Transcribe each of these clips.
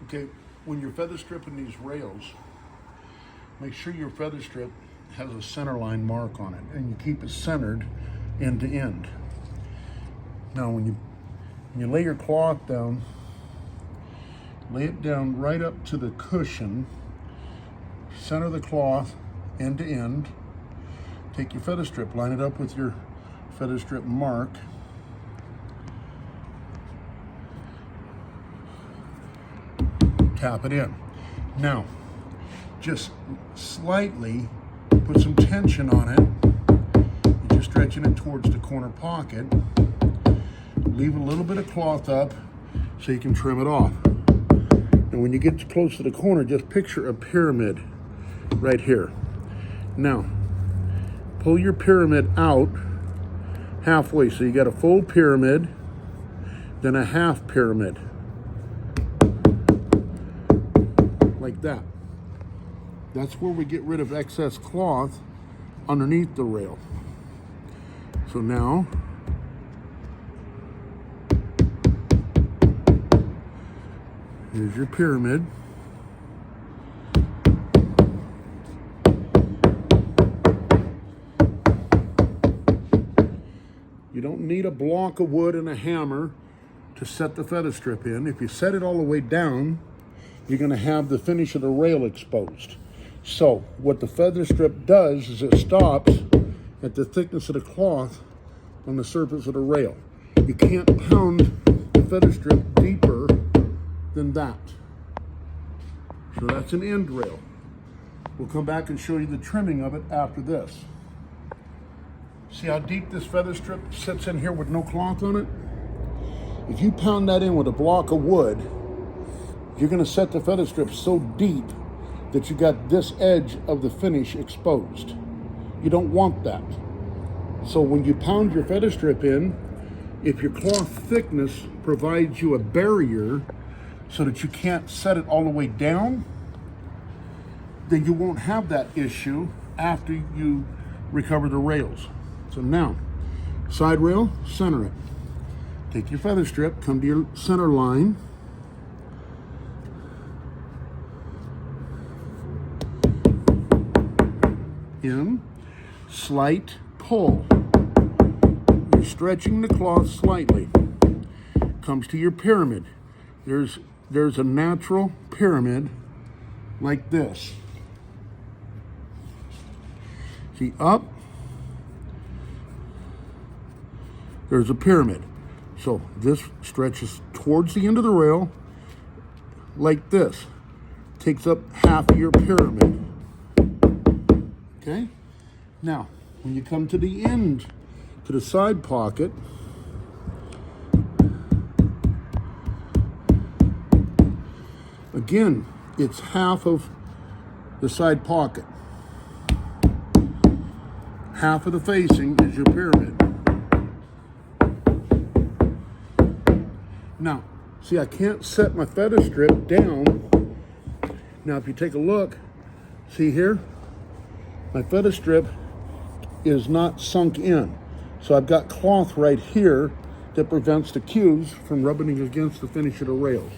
Okay, when you're feather stripping these rails, make sure your feather strip has a center line mark on it and you keep it centered end to end. Now when you lay your cloth down, lay it down right up to the cushion, center the cloth end to end, take your feather strip, line it up with your feather strip mark, tap it in. Now, just slightly put some tension on it. You're stretching it towards the corner pocket. Leave a little bit of cloth up so you can trim it off. And when you get close to the corner, just picture a pyramid right here. Now, pull your pyramid out halfway. So you got a full pyramid, then a half pyramid. Like that. That's where we get rid of excess cloth underneath the rail. So now, here's your pyramid. You don't need a block of wood and a hammer to set the feather strip in. If you set it all the way down, you're going to have the finish of the rail exposed. So what the feather strip does is it stops at the thickness of the cloth on the surface of the rail. You can't pound the feather strip deeper than that. So that's an end rail. We'll come back and show you the trimming of it after this. See how deep this feather strip sits in here with no cloth on it? If you pound that in with a block of wood, you're going to set the feather strip so deep that you got this edge of the finish exposed. You don't want that. So when you pound your feather strip in, if your cloth thickness provides you a barrier so that you can't set it all the way down, then you won't have that issue after you recover the rails. So now, side rail, center it. Take your feather strip, come to your center line, in, slight pull. You're stretching the cloth slightly. Comes to your pyramid. There's a natural pyramid like this. See, up, there's a pyramid. So this stretches towards the end of the rail like this. Takes up half of your pyramid. Okay? Now, when you come to the end, to the side pocket, again, it's half of the side pocket. Half of the facing is your pyramid. Now, see, I can't set my feather strip down. Now, if you take a look, see here? My feather strip is not sunk in. So I've got cloth right here that prevents the cues from rubbing against the finish of the rails.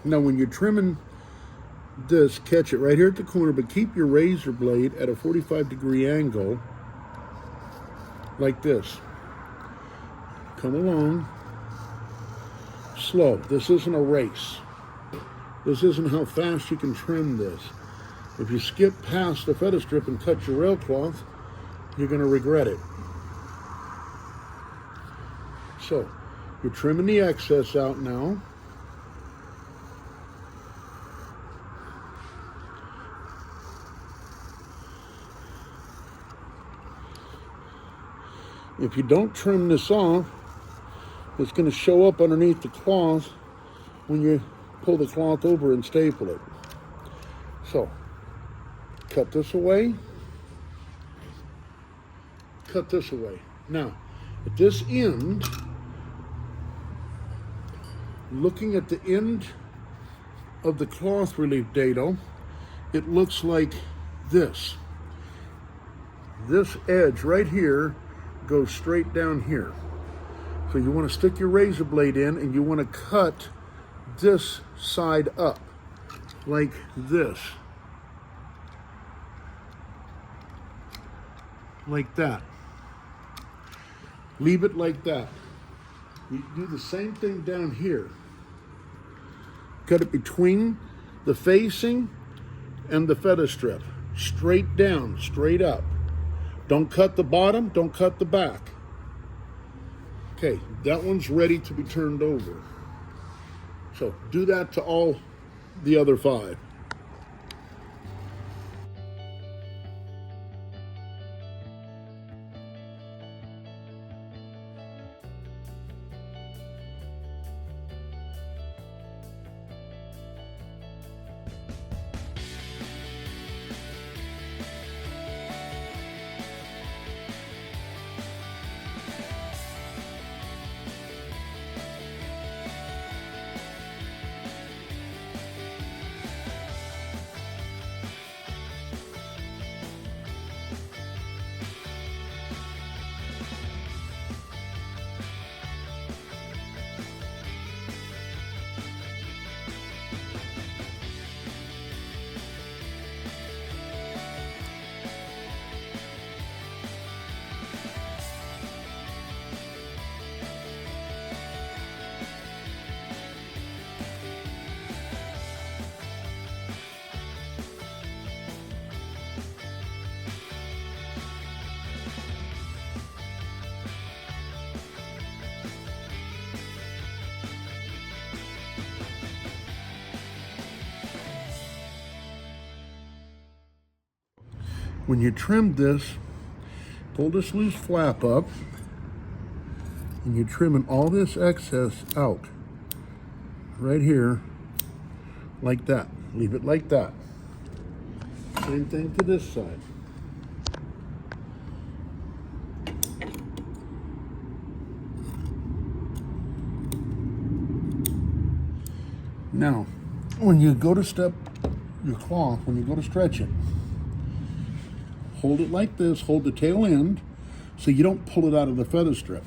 Now when you're trimming this, catch it right here at the corner, but keep your razor blade at a 45-degree angle like this. Come along slow. This isn't a race. This isn't how fast you can trim this. If you skip past the feather strip and cut your rail cloth, you're going to regret it. So you're trimming the excess out now. If you don't trim this off, it's going to show up underneath the cloth when you pull the cloth over and staple it. So, cut this away. Cut this away. Now, at this end, looking at the end of the cloth relief dado, it looks like this. This edge right here goes straight down here. So you want to stick your razor blade in and you want to cut this side up like this. Like that. Leave it like that. You do the same thing down here. Cut it between the facing and the feather strip. Straight down, straight up. Don't cut the bottom, don't cut the back. Okay, that one's ready to be turned over. So do that to all the other 5. When you trim this, pull this loose flap up, and you're trimming all this excess out. Right here, like that. Leave it like that. Same thing to this side. Now, when you go to step your cloth, when you go to stretch it, hold it like this, hold the tail end so you don't pull it out of the feather strip.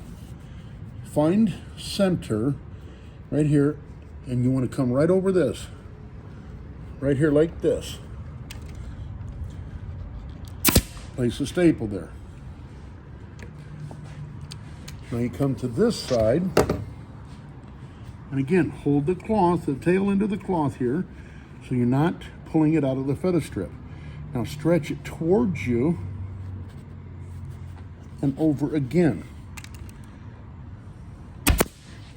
Find center right here, and you want to come right over this. Right here like this. Place a staple there. Now you come to this side, and again, hold the cloth, the tail end of the cloth here, so you're not pulling it out of the feather strip. Now stretch it towards you and over again.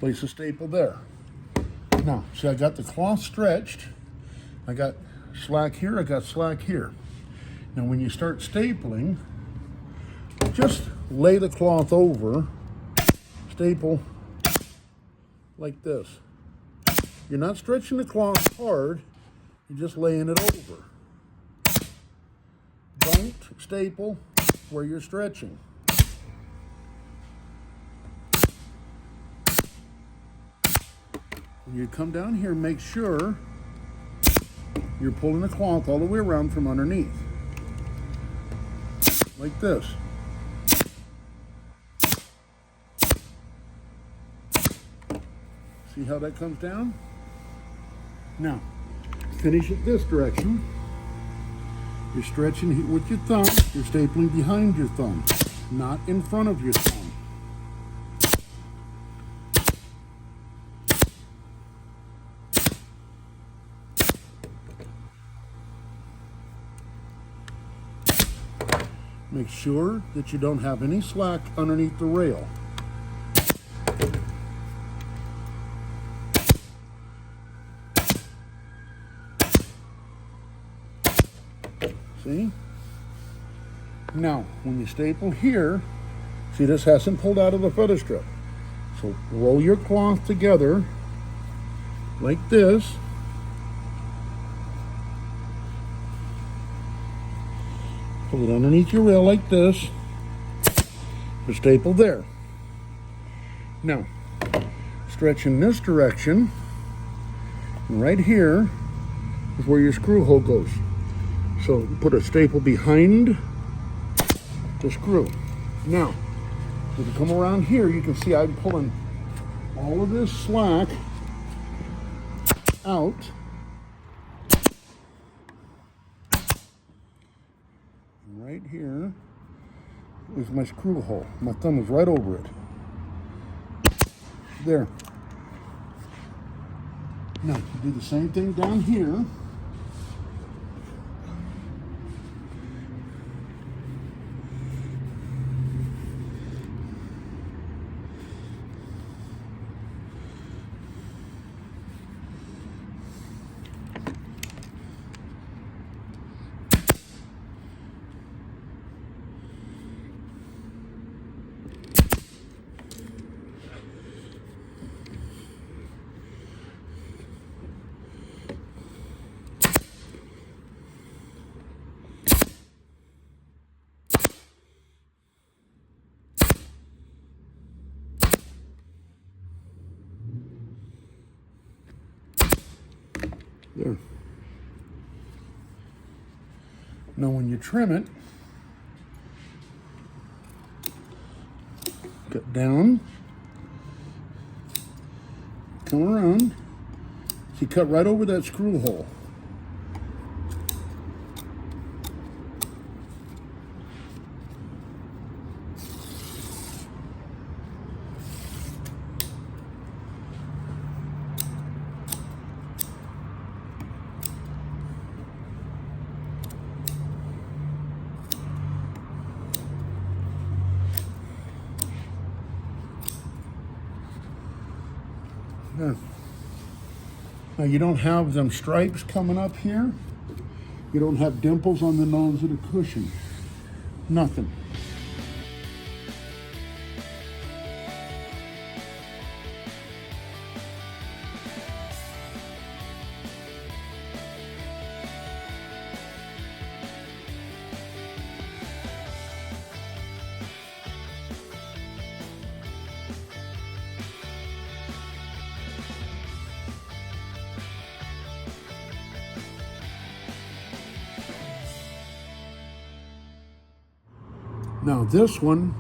Place a staple there. Now, see, I got the cloth stretched. I got slack here, I got slack here. Now when you start stapling, just lay the cloth over, staple like this. You're not stretching the cloth hard, you're just laying it over. Don't staple where you're stretching. When you come down here, make sure you're pulling the cloth all the way around from underneath. Like this. See how that comes down? Now, finish it this direction. You're stretching with your thumb. You're stapling behind your thumb, not in front of your thumb. Make sure that you don't have any slack underneath the rail. See? Now, when you staple here, see, this hasn't pulled out of the feather strip. So roll your cloth together like this. Pull it underneath your rail like this. The staple there. Now, stretch in this direction. And right here is where your screw hole goes. So put a staple behind the screw. Now, if you come around here, you can see I'm pulling all of this slack out. Right here is my screw hole. My thumb is right over it. There. Now, you do the same thing down here. There. Now when you trim it, cut down, come around, see, cut right over that screw hole. There. Now you don't have them stripes coming up here. You don't have dimples on the nose of the cushion. Nothing. Now this one,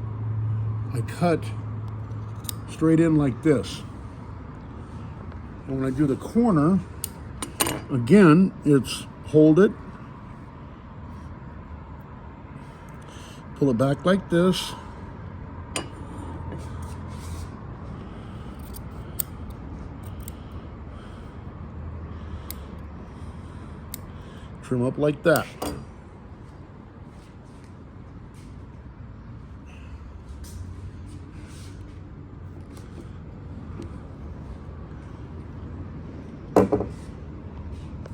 I cut straight in like this. And when I do the corner, again, it's hold it, pull it back like this, trim up like that.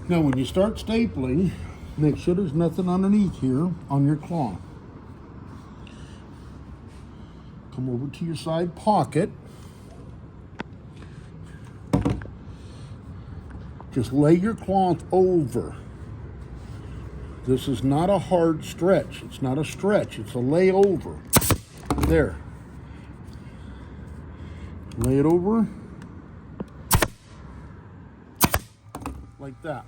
Now when you start stapling, make sure there's nothing underneath here on your cloth. Come over to your side pocket. Just lay your cloth over. This is not a hard stretch. It's not a stretch, it's a lay over. There. Lay it over. Like that.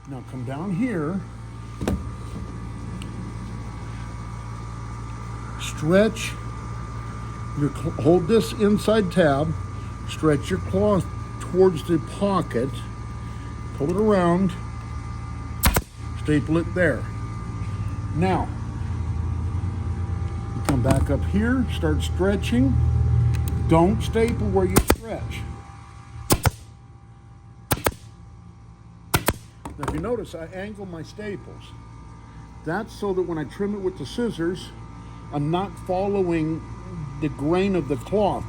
Now come down here, stretch your, hold this inside tab, stretch your cloth towards the pocket pull it around, staple it there. Now, you come back up here, start stretching. Don't staple where you stretch. Now, if you notice, I angle my staples. That's so that when I trim it with the scissors, I'm not following the grain of the cloth.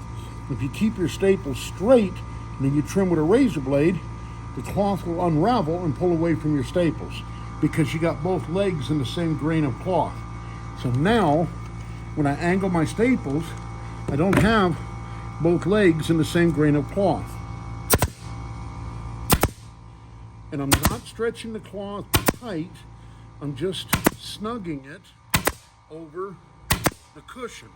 If you keep your staples straight and then you trim with a razor blade, the cloth will unravel and pull away from your staples because you got both legs in the same grain of cloth. So now, when I angle my staples, I don't have both legs in the same grain of cloth. And I'm not stretching the cloth tight, I'm just snugging it over the cushion.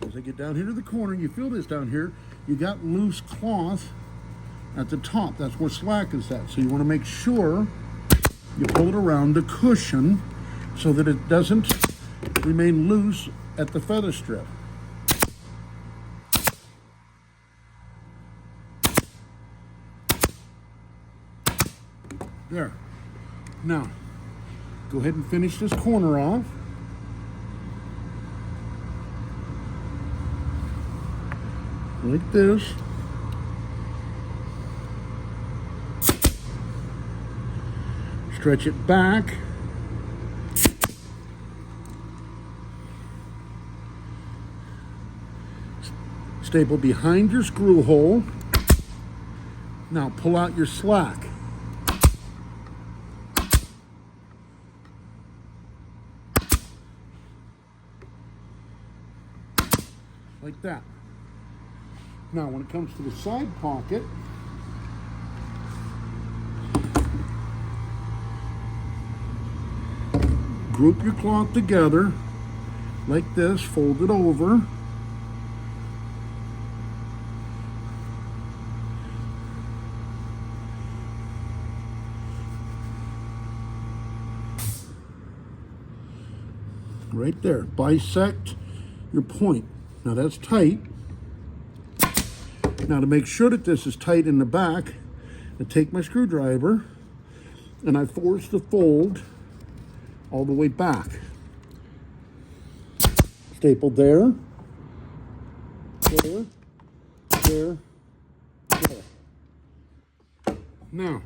As I get down here to the corner, you feel this down here, you got loose cloth at the top. That's where slack is at. So you want to make sure you pull it around the cushion so that it doesn't remain loose at the feather strip. There. Now, go ahead and finish this corner off. Like this. Stretch it back. Staple behind your screw hole. Now pull out your slack. Like that. Now when it comes to the side pocket, group your cloth together like this, fold it over. Right there, bisect your point. Now that's tight. Now to make sure that this is tight in the back, I take my screwdriver and I force the fold all the way back. Staple there, there, there, there. Now,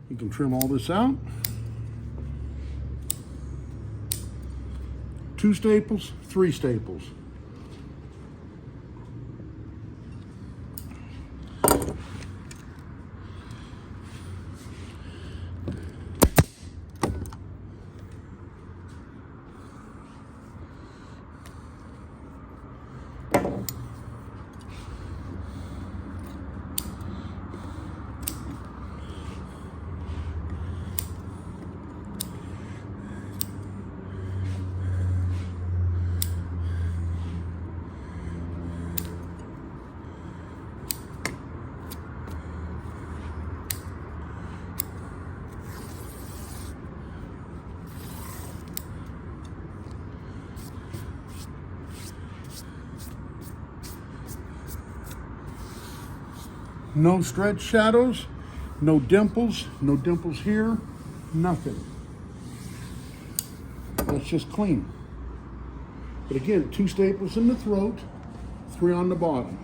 you can trim all this out. 2 staples, 3 staples. No stretch shadows, no dimples here, nothing. That's just clean. But again, 2 staples in the throat, 3 on the bottom.